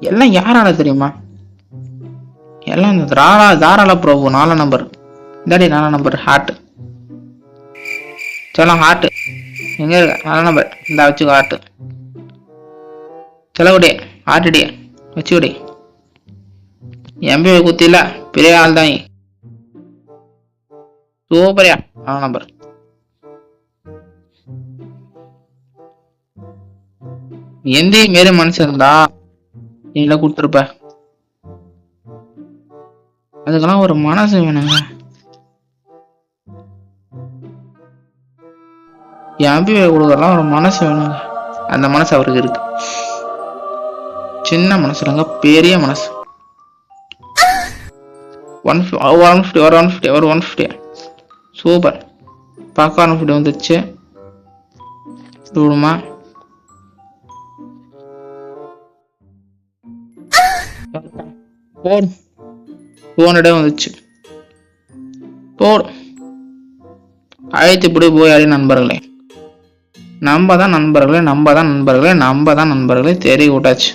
எல்லாம் யாரால தெரியுமா? எல்லாம் இந்த தாராள பிரபு 4 நம்பர். இந்தாடி 4 நம்பர் ஹார்ட். சொல்ல ஹார்ட் எங்க இருக்க? 4 நம்பர் இந்த வச்சுக்கோ ஹார்ட். செலவுடி ஹார்ட் டி வச்சுடி. எம்பி குத்தில பெரிய ஆள் தான். சூப்பரியா 4 நம்பர். எந்த மாரி மனுஷன் இருந்தா நீங்கள கொடுத்துருப்ப. அதுக்கெல்லாம் ஒரு மனசு வேணுங்க. எம்பி கொடுக்கலாம் ஒரு மனசு வேணுங்க. அந்த மனசு அவருக்கு இருக்கு. சின்ன மனசு இல்லைங்க, பெரிய மனசு. 150 சூப்பர். பக்கா 150 வந்துச்சு. சூடுமா போடு. 200 வந்துச்சு. போடு. அழைத்து இப்படி போய் அறி நண்பர்களே. நம்ம தான் நண்பர்களே தெரிய விட்டாச்சு.